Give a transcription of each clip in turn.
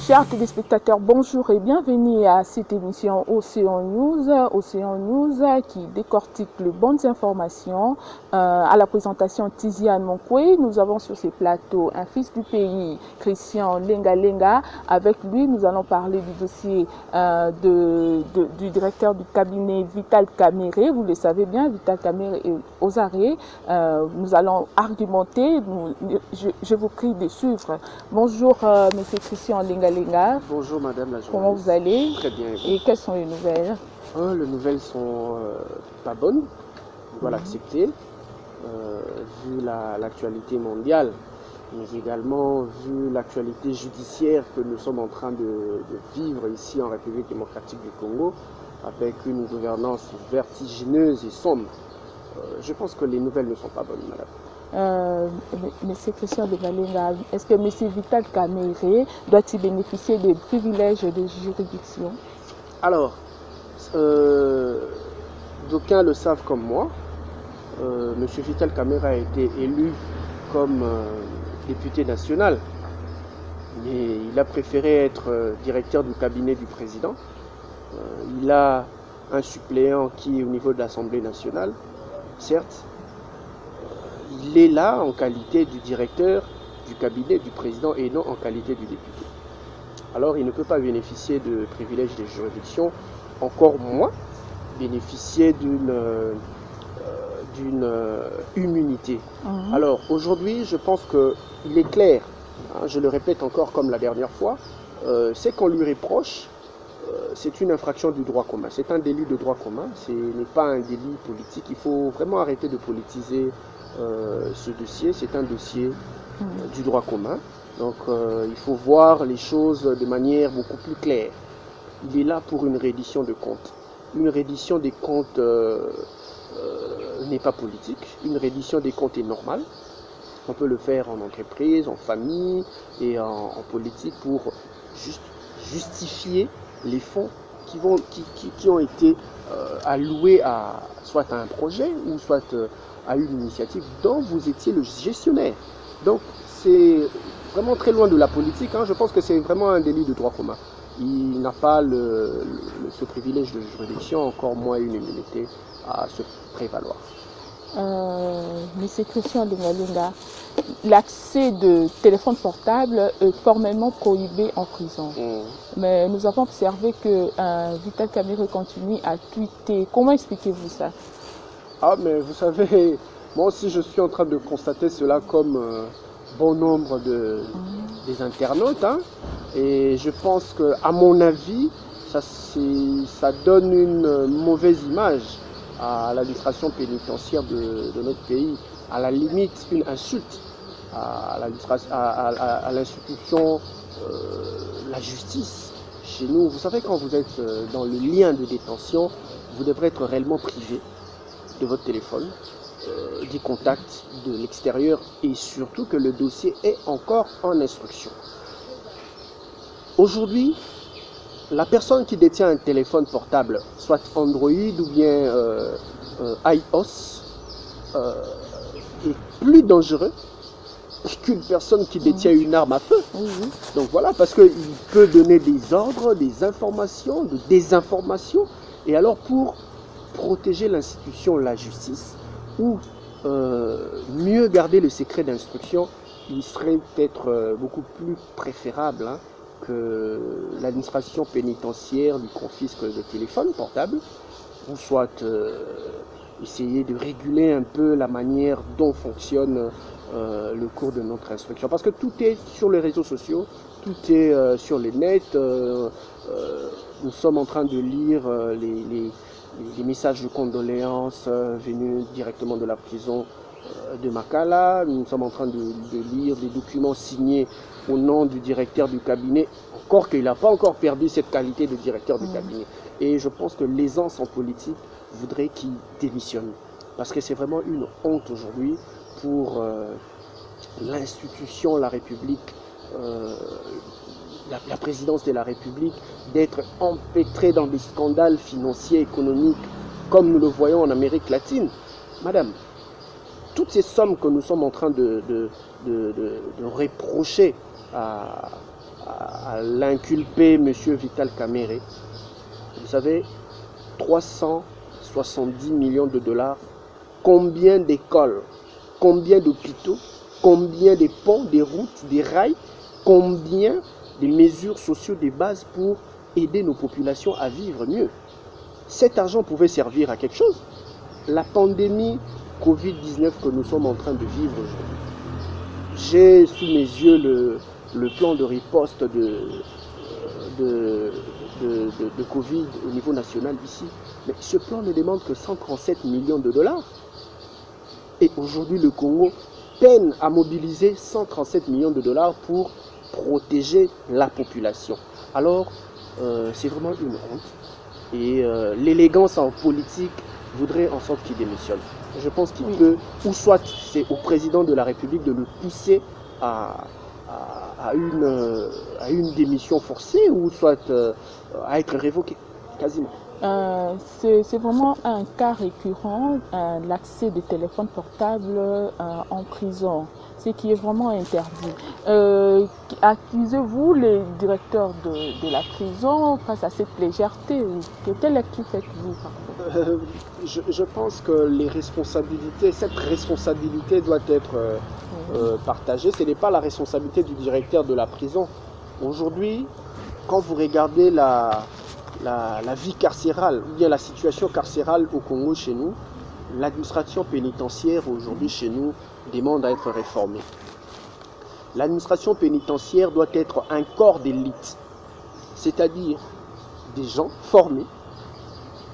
Chers téléspectateurs, bonjour et bienvenue à cette émission Océan News qui décortique les bonnes informations. À la présentation Tiziane Monkwe, nous avons sur ces plateaux un fils du pays, Christian Lenga. Avec lui, nous allons parler du dossier du directeur du cabinet Vital Kamerhe. Vous le savez bien, Vital Kamerhe est aux arrêts. Nous allons argumenter. Je vous prie de suivre. Bonjour, monsieur Christian Lenga. Bonjour madame la journaliste. Comment vous allez? Très bien. Et quelles sont les nouvelles? Les nouvelles sont pas bonnes, on doit l'accepter, vu l'actualité mondiale, mais également vu l'actualité judiciaire que nous sommes en train de vivre ici en République démocratique du Congo, avec une gouvernance vertigineuse et sombre. Je pense que les nouvelles ne sont pas bonnes, madame. Monsieur Christian Lenga, est-ce que monsieur Vital Kamerhe doit-il bénéficier des privilèges de juridiction? Alors, d'aucuns le savent comme moi. Monsieur Vital Kamerhe a été élu comme député national, mais il a préféré être directeur du cabinet du président. Il a un suppléant qui est au niveau de l'Assemblée nationale, certes. Il est là en qualité du directeur du cabinet du président et non en qualité du député. Alors il ne peut pas bénéficier de privilèges de juridiction, encore moins bénéficier d'une immunité. Alors aujourd'hui, je pense qu'il est clair, je le répète encore comme la dernière fois, c'est qu'on lui reproche, c'est une infraction du droit commun, c'est un délit de droit commun, ce n'est pas un délit politique. Il faut vraiment arrêter de politiser ce dossier. C'est un dossier du droit commun, donc il faut voir les choses de manière beaucoup plus claire. Il est là pour une reddition de comptes. Une reddition des comptes n'est pas politique, une reddition des comptes est normale. On peut le faire en entreprise, en famille et en politique pour juste justifier les fonds qui ont été alloués soit à un projet ou soit à une initiative dont vous étiez le gestionnaire. Donc c'est vraiment très loin de la politique. Je pense que c'est vraiment un délit de droit commun. Il n'a pas ce privilège de juridiction, encore moins une immunité à se prévaloir. Monsieur Christian Lenga, l'accès de téléphone portable est formellement prohibé en prison. Mais nous avons observé que Vital Kamerhe continue à tweeter. Comment expliquez-vous ça? Mais vous savez, moi aussi je suis en train de constater cela comme bon nombre des internautes. Et je pense qu'à mon avis, ça donne une mauvaise image à l'administration pénitentiaire de notre pays. À la limite, une insulte à l'institution, la justice. Chez nous, vous savez, quand vous êtes dans le lien de détention, vous devrez être réellement privé de votre téléphone, des contacts de l'extérieur et surtout que le dossier est encore en instruction. Aujourd'hui, la personne qui détient un téléphone portable, soit Android ou bien iOS, est plus dangereux qu'une personne qui détient une arme à feu. Donc voilà, parce qu'il peut donner des ordres, des informations, de désinformations. Et alors pour protéger l'institution, la justice, ou mieux garder le secret d'instruction, il serait peut-être beaucoup plus préférable que l'administration pénitentiaire lui confisque le téléphone portable, ou soit essayer de réguler un peu la manière dont fonctionne le cours de notre instruction. Parce que tout est sur les réseaux sociaux, tout est sur les nets. Nous sommes en train de lire les messages de condoléances venus directement de la prison de Makala. Nous sommes en train de lire des documents signés au nom du directeur du cabinet, encore qu'il n'a pas encore perdu cette qualité de directeur du cabinet. Et je pense que l'aisance en politique voudrait qu'il démissionne. Parce que c'est vraiment une honte aujourd'hui pour l'institution, la République, la présidence de la République, d'être empêtrée dans des scandales financiers, économiques, comme nous le voyons en Amérique latine. Madame, toutes ces sommes que nous sommes en train de reprocher à à l'inculpé M. Vital Kamerhe. Vous savez, 370 millions de dollars, combien d'écoles, combien d'hôpitaux, combien de ponts, des routes, des rails, combien de mesures sociales de base pour aider nos populations à vivre mieux. Cet argent pouvait servir à quelque chose. La pandémie Covid-19 que nous sommes en train de vivre aujourd'hui. J'ai sous mes yeux le plan de riposte de Covid au niveau national ici. Mais ce plan ne demande que 137 millions de dollars. Et aujourd'hui, le Congo peine à mobiliser 137 millions de dollars pour protéger la population. Alors, c'est vraiment une honte. Et l'élégance en politique voudrait en sorte qu'il démissionne. Je pense qu'il peut, ou soit c'est au président de la République de le pousser à une démission forcée, ou soit à être révoqué, quasiment. C'est vraiment un cas récurrent, l'accès des téléphones portables en prison, ce qui est vraiment interdit. Accusez-vous les directeurs de la prison face à cette légèreté? Quelle lecture faites-vous? Je pense que cette responsabilité doit être partagée. Ce n'est pas la responsabilité du directeur de la prison. Aujourd'hui, quand vous regardez la vie carcérale, ou bien la situation carcérale au Congo chez nous, l'administration pénitentiaire aujourd'hui chez nous demande à être réformée. L'administration pénitentiaire doit être un corps d'élite, c'est-à-dire des gens formés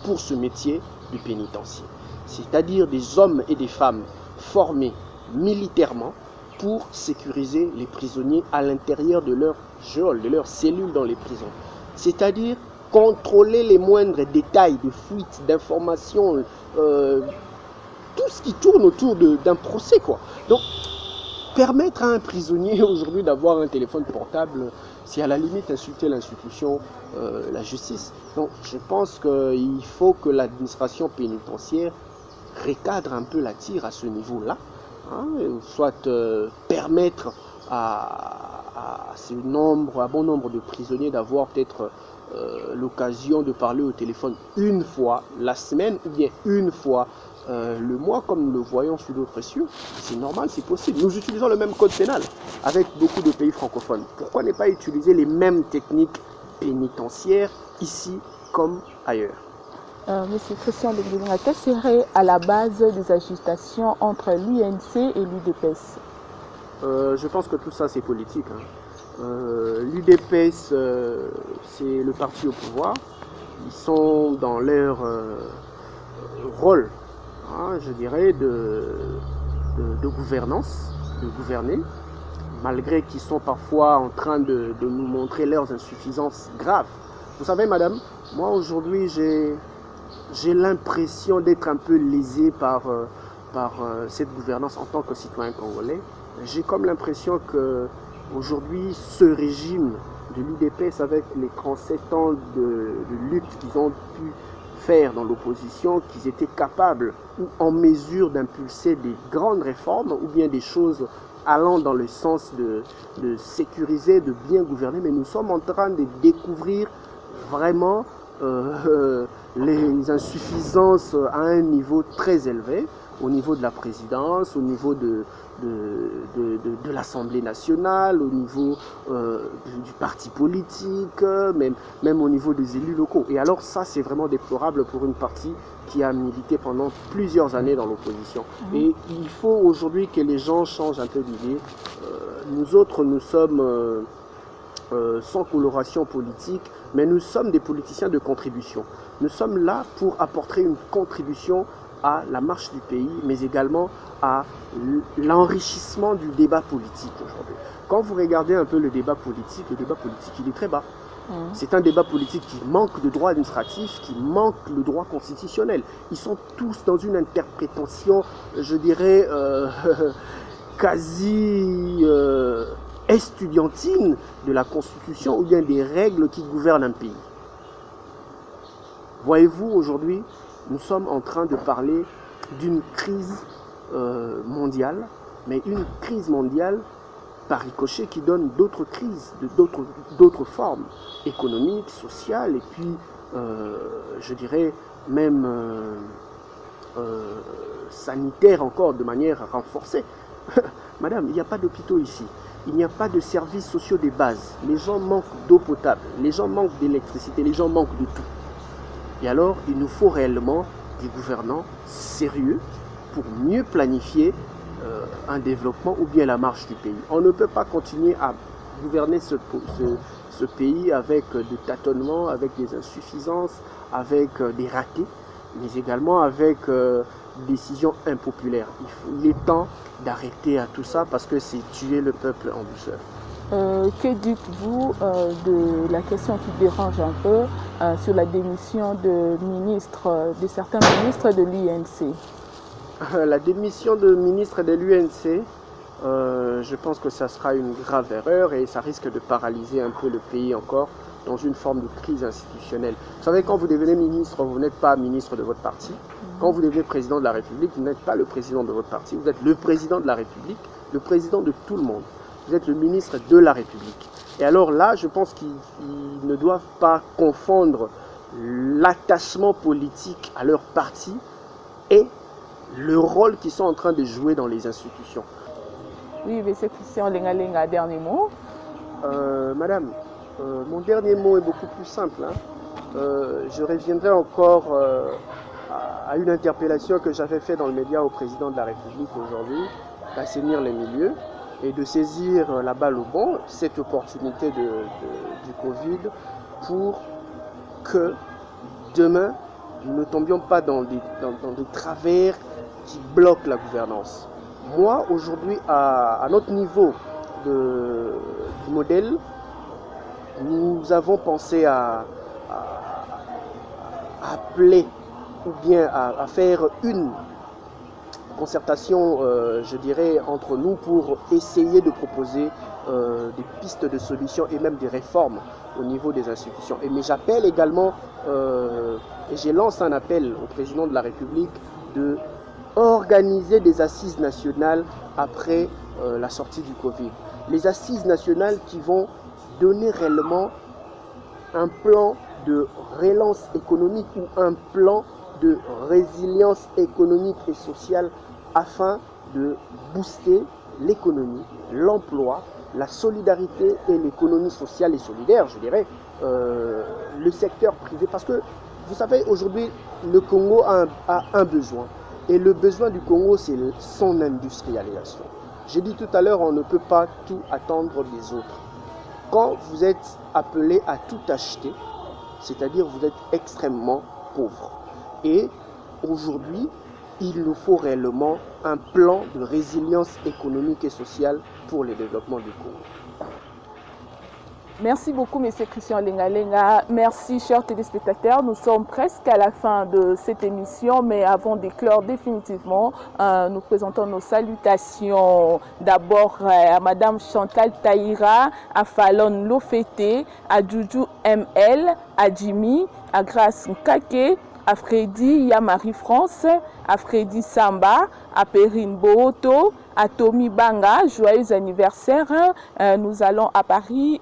pour ce métier du pénitencier, c'est-à-dire des hommes et des femmes formés militairement pour sécuriser les prisonniers à l'intérieur de leur geôle, de leurs cellules dans les prisons, c'est-à-dire contrôler les moindres détails de fuite, d'informations, tout ce qui tourne autour d'un procès, quoi. Donc, permettre à un prisonnier aujourd'hui d'avoir un téléphone portable, c'est à la limite insulter l'institution, la justice. Donc, je pense qu'il faut que l'administration pénitentiaire recadre un peu la tire à ce niveau-là, hein, soit permettre à bon nombre de prisonniers d'avoir peut-être l'occasion de parler au téléphone une fois la semaine ou bien une fois le mois, comme nous le voyons sous d'autres cieux. C'est normal, c'est possible. Nous utilisons le même code pénal avec beaucoup de pays francophones. Pourquoi ne pas utiliser les mêmes techniques pénitentiaires ici comme ailleurs? Monsieur Christian Legblina, quelle serait à la base des agitations entre l'UNC et l'UDPS? Je pense que tout ça c'est politique, hein. L'UDPS, c'est le parti au pouvoir. Ils sont dans leur rôle, hein, je dirais, de gouvernance, de gouverner, malgré qu'ils sont parfois en train de nous montrer leurs insuffisances graves. Vous savez, madame, moi aujourd'hui, j'ai l'impression d'être un peu lésé par cette gouvernance en tant que citoyen congolais. J'ai comme l'impression que aujourd'hui, ce régime de l'UDPS, avec les 37 ans de lutte qu'ils ont pu faire dans l'opposition, qu'ils étaient capables ou en mesure d'impulser des grandes réformes ou bien des choses allant dans le sens de sécuriser, de bien gouverner, mais nous sommes en train de découvrir vraiment les insuffisances à un niveau très élevé, au niveau de la présidence, au niveau de l'Assemblée nationale, au niveau du parti politique, même au niveau des élus locaux. Et alors ça, c'est vraiment déplorable pour une partie qui a milité pendant plusieurs années dans l'opposition. Et il faut aujourd'hui que les gens changent un peu d'idée. Nous autres, nous sommes sans coloration politique, mais nous sommes des politiciens de contribution. Nous sommes là pour apporter une contribution à la marche du pays, mais également à l'enrichissement du débat politique aujourd'hui. Quand vous regardez un peu le débat politique, il est très bas. C'est un débat politique qui manque de droit administratif, qui manque le droit constitutionnel. Ils sont tous dans une interprétation, je dirais, quasi estudiantine de la Constitution ou bien des règles qui gouvernent un pays. Voyez-vous, aujourd'hui, nous sommes en train de parler d'une crise mondiale, mais une crise mondiale par ricochet qui donne d'autres crises, d'autres formes économiques, sociales et puis, je dirais, même sanitaires encore de manière renforcée. Madame, il n'y a pas d'hôpitaux ici. Il n'y a pas de services sociaux de base. Les gens manquent d'eau potable, les gens manquent d'électricité, les gens manquent de tout. Et alors, il nous faut réellement des gouvernants sérieux pour mieux planifier un développement ou bien la marche du pays. On ne peut pas continuer à gouverner ce pays avec des tâtonnements, avec des insuffisances, avec des ratés, mais également avec des décisions impopulaires. Il est temps d'arrêter à tout ça parce que c'est tuer le peuple en douceur. Que dites-vous de la question qui dérange un peu sur la démission de certains ministres de l'UNC? La démission de ministre de l'UNC, je pense que ça sera une grave erreur et ça risque de paralyser un peu le pays encore dans une forme de crise institutionnelle. Vous savez, quand vous devenez ministre, vous n'êtes pas ministre de votre parti. Quand vous devenez président de la République, vous n'êtes pas le président de votre parti. Vous êtes le président de la République, le président de tout le monde. Vous êtes le ministre de la République. Et alors là, je pense qu'ils ne doivent pas confondre l'attachement politique à leur parti et le rôle qu'ils sont en train de jouer dans les institutions. Oui, mais c'est Christian Lenga, dernier mot. Madame, mon dernier mot est beaucoup plus simple. Je reviendrai encore à une interpellation que j'avais faite dans le média au président de la République aujourd'hui, d'assainir les milieux et de saisir la balle au bon, cette opportunité du Covid, pour que demain, nous ne tombions pas dans des travers qui bloquent la gouvernance. Moi, aujourd'hui, à notre niveau du modèle, nous avons pensé à appeler ou bien à faire une concertation, je dirais, entre nous pour essayer de proposer des pistes de solutions et même des réformes au niveau des institutions. Mais j'appelle également, et je lance un appel au président de la République de organiser des assises nationales après la sortie du Covid. Les assises nationales qui vont donner réellement un plan de relance économique ou un plan de résilience économique et sociale afin de booster l'économie, l'emploi, la solidarité et l'économie sociale et solidaire, je dirais, le secteur privé. Parce que, vous savez, aujourd'hui, le Congo a un besoin. Et le besoin du Congo, c'est son industrialisation. J'ai dit tout à l'heure, on ne peut pas tout attendre des autres. Quand vous êtes appelé à tout acheter, c'est-à-dire vous êtes extrêmement pauvre. Et aujourd'hui, il nous faut réellement un plan de résilience économique et sociale pour le développement du Congo. Merci beaucoup, M. Christian Lenga. Merci, chers téléspectateurs. Nous sommes presque à la fin de cette émission, mais avant d'éclore définitivement, nous présentons nos salutations d'abord à Madame Chantal Taïra, à Fallon Lofete, à Juju ML, à Jimmy, à Grace Nkake, à Freddy Yamari France, à Freddy Samba, à Perrine Booto, à Tommy Banga, joyeux anniversaire. Nous allons à Paris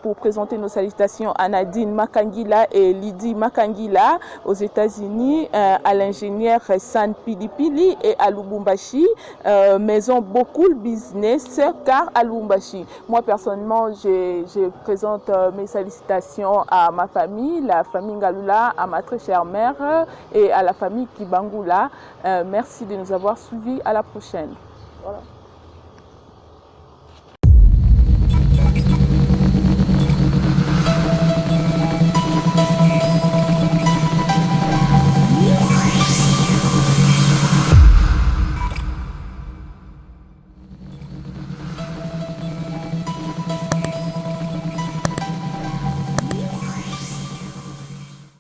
pour présenter nos salutations à Nadine Makangila et Lydie Makangila, aux États-Unis, à l'ingénieur San Pilipili et à Lubumbashi, maison beaucoup le business car à Lubumbashi. Moi personnellement, je présente mes salutations à ma famille, la famille Ngalula, à ma très chère mère et à la famille Kibangula. Merci de nous avoir suivis. À la prochaine. Voilà.